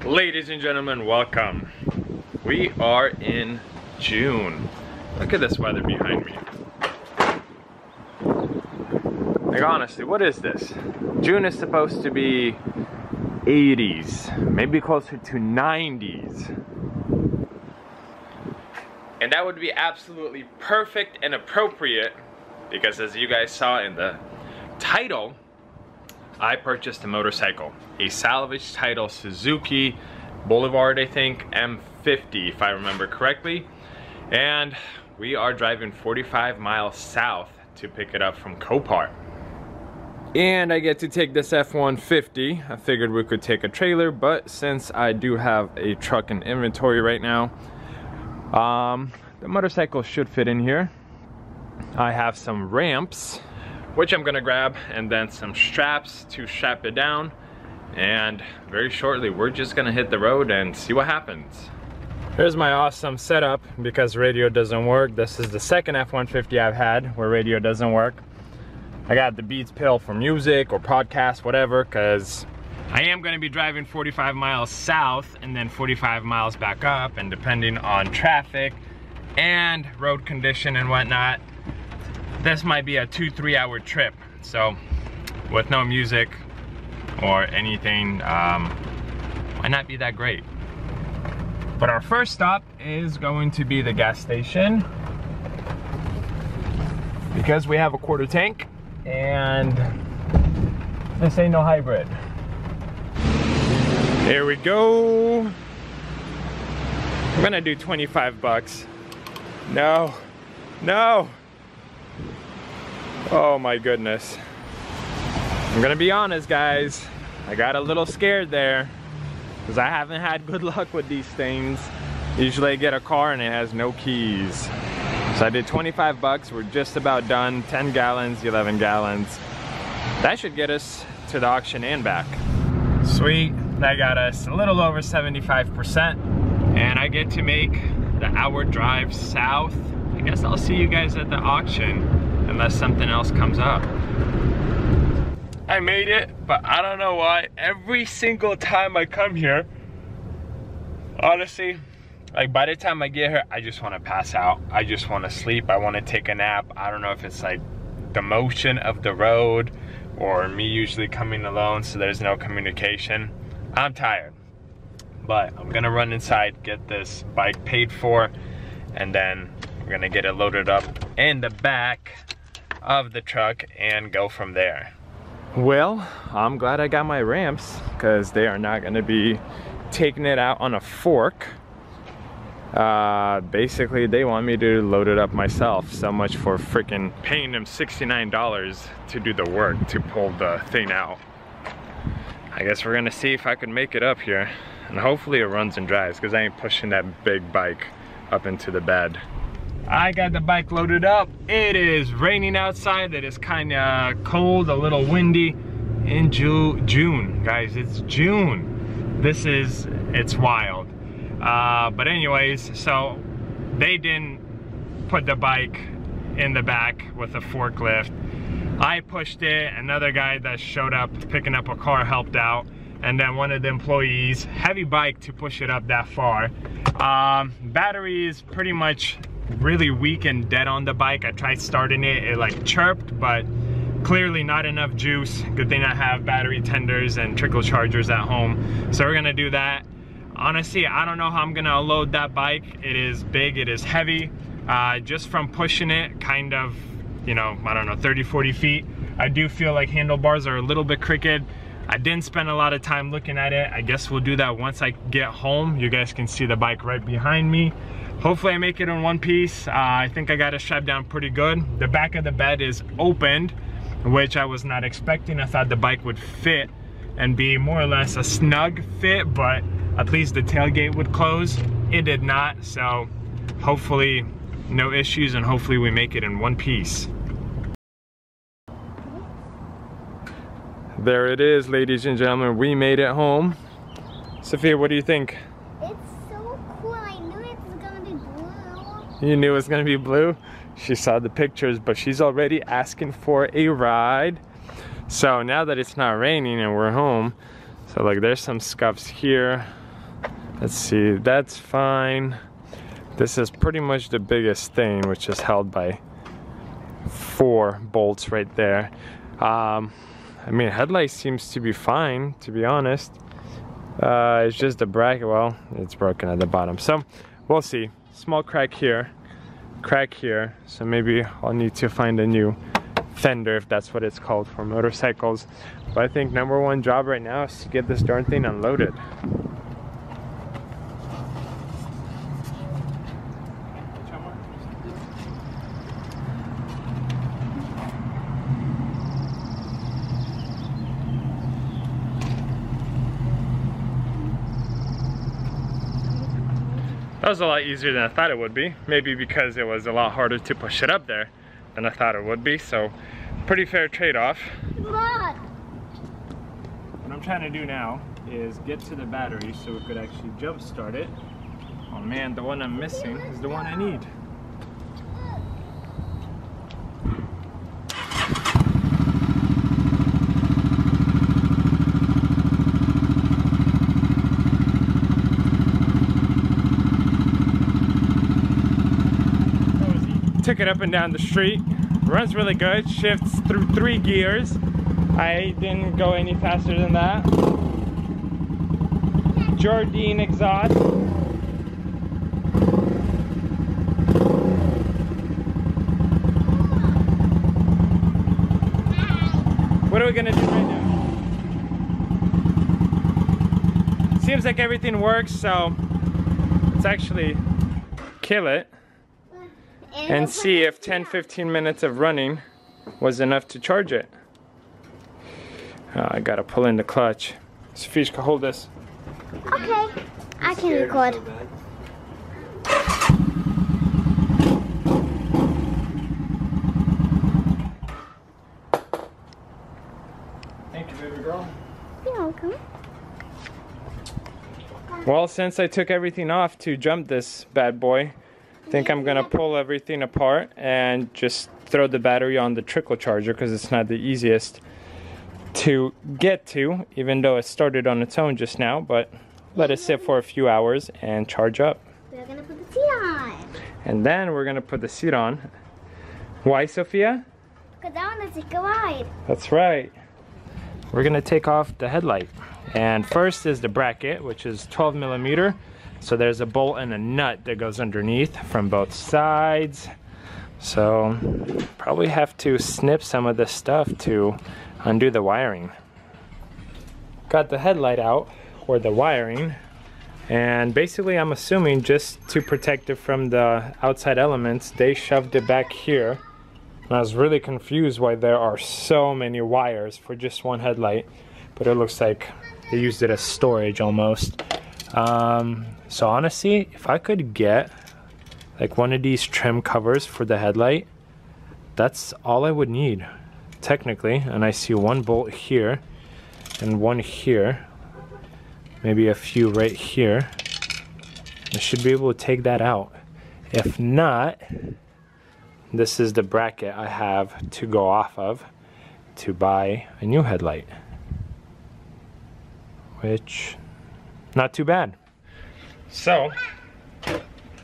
Ladies and gentlemen, welcome. We are in June. Look at this weather behind me. Like honestly, what is this? June is supposed to be 80s, maybe closer to 90s. And that would be absolutely perfect and appropriate because as you guys saw in the title, I purchased a motorcycle. A salvage title Suzuki Boulevard, I think, M50 if I remember correctly. And we are driving 45 miles south to pick it up from Copart. And I get to take this F-150. I figured we could take a trailer, but since I do have a truck in inventory right now, the motorcycle should fit in here. I have some ramps, which I'm gonna grab, and then some straps to strap it down. And very shortly, we're just gonna hit the road and see what happens. Here's my awesome setup because radio doesn't work. This is the second F-150 I've had where radio doesn't work. I got the Beats pill for music or podcast, whatever, because I am gonna be driving 45 miles south and then 45 miles back up, and depending on traffic and road condition and whatnot, this might be a 2-3 hour trip. So with no music or anything, might not be that great. But our first stop is going to be the gas station because we have a quarter tank and this ain't no hybrid. Here we go. I'm gonna do 25 bucks. No, no. Oh my goodness. I'm gonna be honest, guys. I got a little scared there because I haven't had good luck with these things. Usually I get a car and it has no keys. So I did 25 bucks. We're just about done. 10 gallons, 11 gallons. That should get us to the auction and back. Sweet. That got us a little over 75%. And I get to make the hour drive south. I guess I'll see you guys at the auction unless something else comes up. I made it, but I don't know why. Every single time I come here, honestly, like by the time I get here, I just want to pass out. I just want to sleep. I want to take a nap. I don't know if it's like the motion of the road or me usually coming alone so there's no communication. I'm tired. But I'm gonna run inside, get this bike paid for, and then we're gonna get it loaded up in the back of the truck and go from there. Well, I'm glad I got my ramps because they are not gonna be taking it out on a fork. Basically, they want me to load it up myself. So much for freaking paying them $69 to do the work to pull the thing out. I guess we're gonna see if I can make it up here. And hopefully it runs and drives because I ain't pushing that big bike up into the bed. I got the bike loaded up. It is raining outside. It is kind of cold, a little windy in June. Guys, it's June. It's wild. But anyways, so they didn't put the bike in the back with a forklift. I pushed it. Another guy that showed up picking up a car helped out. And then one of the employees, heavy bike to push it up that far. Battery is pretty much really weak and dead on the bike. I tried starting it, it like chirped, but clearly not enough juice. Good thing I have battery tenders and trickle chargers at home. So we're gonna do that. Honestly, I don't know how I'm gonna unload that bike. It is big, it is heavy. Just from pushing it kind of, you know, I don't know, 30-40 feet. I do feel like handlebars are a little bit crooked. I didn't spend a lot of time looking at it. I guess we'll do that once I get home. You guys can see the bike right behind me. Hopefully I make it in one piece. I think I got it strapped down pretty good. The back of the bed is opened, which I was not expecting. I thought the bike would fit and be more or less a snug fit, but at least the tailgate would close. It did not, so hopefully no issues and hopefully we make it in one piece. There it is, ladies and gentlemen. We made it home. Sophia, what do you think? It's so cool. I knew it was gonna be blue. You knew it was gonna be blue? She saw the pictures, but she's already asking for a ride. So now that it's not raining and we're home, So like there's some scuffs here. Let's see, that's fine. This is pretty much the biggest thing, which is held by 4 bolts right there. I mean, headlight seems to be fine, to be honest. It's just the bracket, well, it's broken at the bottom. So we'll see. Small crack here, so maybe I'll need to find a new fender, if that's what it's called for motorcycles. But I think #1 job right now is to get this darn thing unloaded. That was a lot easier than I thought it would be. Maybe because it was a lot harder to push it up there than I thought it would be. So, pretty fair trade-off. What I'm trying to do now is get to the battery so we could actually jump start it. Oh man, the one I'm missing is the one I need. Took it up and down the street. Runs really good. Shifts through 3 gears. I didn't go any faster than that. Jardine exhaust. What are we gonna do right now? Seems like everything works, so let's actually kill it and see if 10-15 minutes of running was enough to charge it. I gotta pull in the clutch. Sofishka, hold this. Okay, I can record. Thank you, baby girl. You're welcome. Well, since I took everything off to jump this bad boy, I think I'm gonna pull everything apart and just throw the battery on the trickle charger because it's not the easiest to get to, even though it started on its own just now, but let it sit for a few hours and charge up. We're gonna put the seat on. And then we're gonna put the seat on. Why, Sophia? Because I want to take a ride. That's right. We're gonna take off the headlight. And first is the bracket, which is 12mm. So there's a bolt and a nut that goes underneath from both sides. So probably have to snip some of this stuff to undo the wiring. Got the headlight out, or the wiring, and basically I'm assuming just to protect it from the outside elements, they shoved it back here. And I was really confused why there are so many wires for just one headlight, but it looks like they used it as storage almost. So honestly, if I could get like one of these trim covers for the headlight, that's all I would need technically. And I see one bolt here and one here, maybe a few right here. I should be able to take that out. If not, this is the bracket I have to go off of to buy a new headlight, which not too bad. So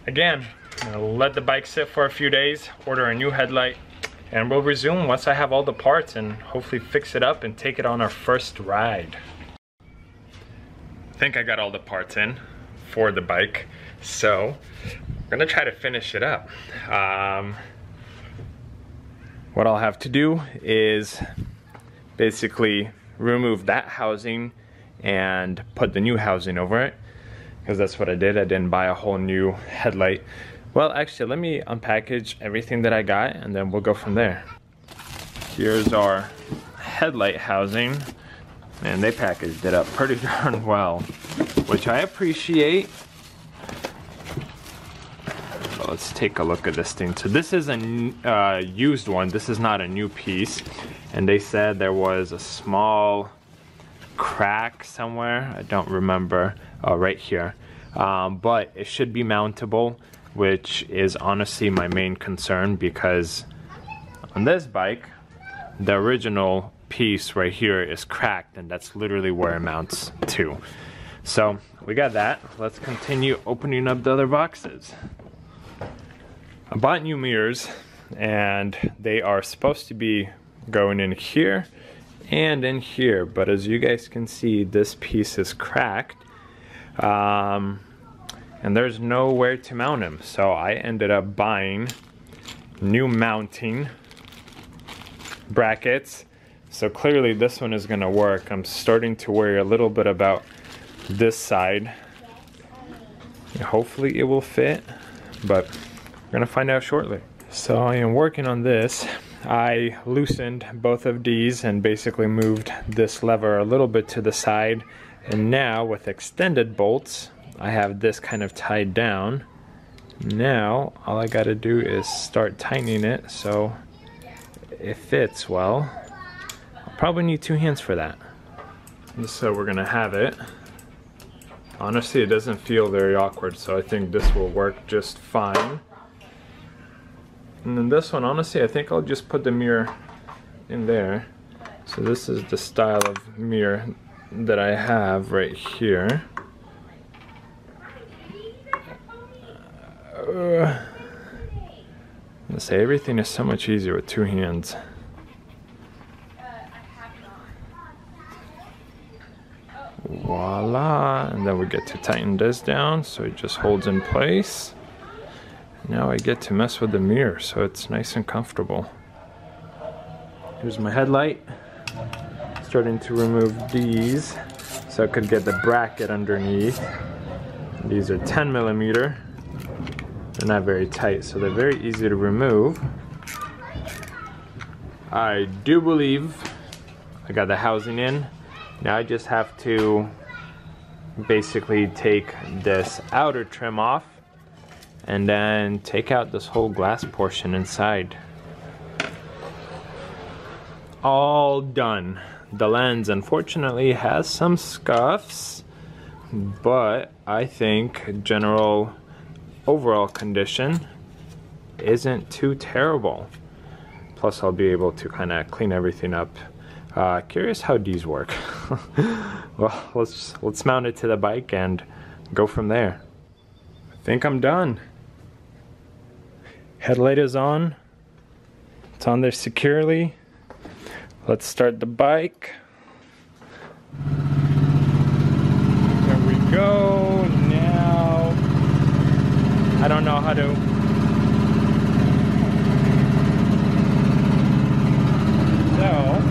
again, I'm gonna let the bike sit for a few days, order a new headlight, and we'll resume once I have all the parts and hopefully fix it up and take it on our first ride. I think I got all the parts in for the bike, so we're gonna try to finish it up. What I'll have to do is basically remove that housing and put the new housing over it, because that's what I did. I didn't buy a whole new headlight. Well, actually, let me unpackage everything that I got and then we'll go from there. Here's our headlight housing, and they packaged it up pretty darn well, which I appreciate. So let's take a look at this thing. So this is a used one. This is not a new piece, and they said there was a small crack somewhere. I don't remember. Oh, right here. But it should be mountable, which is honestly my main concern, because on this bike, the original piece right here is cracked, and that's literally where it mounts to. So we got that. Let's continue opening up the other boxes. I bought new mirrors, and they are supposed to be going in here and in here, but as you guys can see, this piece is cracked, and there's nowhere to mount them. So I ended up buying new mounting brackets. So clearly this one is gonna work. I'm starting to worry a little bit about this side. Hopefully it will fit, but we're gonna find out shortly. So I am working on this. I loosened both of these and basically moved this lever a little bit to the side, and now with extended bolts I have this kind of tied down. Now all I gotta do is start tightening it so it fits well. I'll probably need 2 hands for that. So we're gonna have it. Honestly, it doesn't feel very awkward, so I think this will work just fine. And then this one, honestly, I think I'll just put the mirror in there. So this is the style of mirror that I have right here. Let's say everything is so much easier with 2 hands. Voila, and then we get to tighten this down so it just holds in place. Now I get to mess with the mirror so it's nice and comfortable. Here's my headlight. Starting to remove these so I could get the bracket underneath. These are 10mm. They're not very tight, so they're very easy to remove. I do believe I got the housing in. Now I just have to basically take this outer trim off and then take out this whole glass portion inside. All done. The lens unfortunately has some scuffs, but I think general overall condition isn't too terrible. Plus I'll be able to kind of clean everything up. Curious how these work. Well, let's mount it to the bike and go from there. I think I'm done. Headlight is on. It's on there securely. Let's start the bike. There we go. Now I don't know how to. So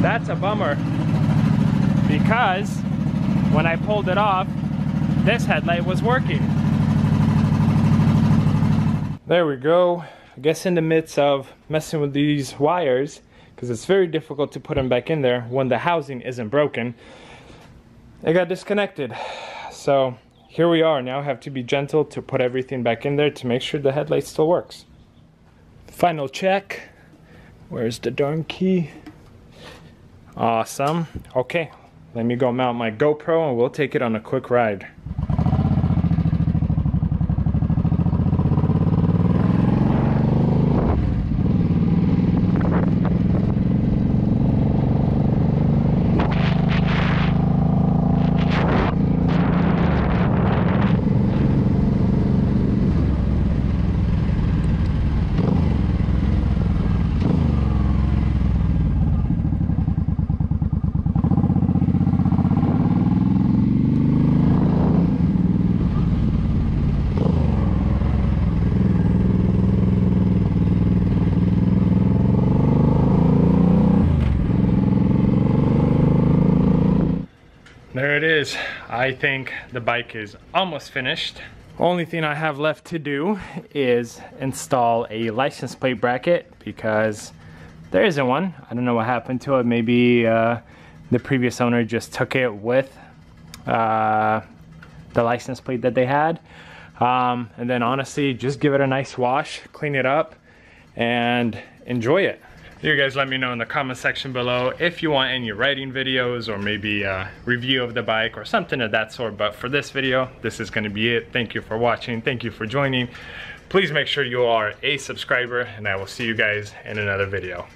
that's a bummer, because when I pulled it off, this headlight was working. There we go. I guess in the midst of messing with these wires, because it's very difficult to put them back in there when the housing isn't broken, it got disconnected. So here we are. Now I have to be gentle to put everything back in there to make sure the headlight still works. Final check. Where's the darn key? Awesome. Okay, let me go mount my GoPro and we'll take it on a quick ride. There it is. I think the bike is almost finished. Only thing I have left to do is install a license plate bracket, because there isn't one. I don't know what happened to it. Maybe the previous owner just took it with the license plate that they had. And then honestly, just give it a nice wash, clean it up, and enjoy it. You guys let me know in the comment section below if you want any riding videos or maybe a review of the bike or something of that sort. But for this video, this is going to be it. Thank you for watching. Thank you for joining. Please make sure you are a subscriber, and I will see you guys in another video.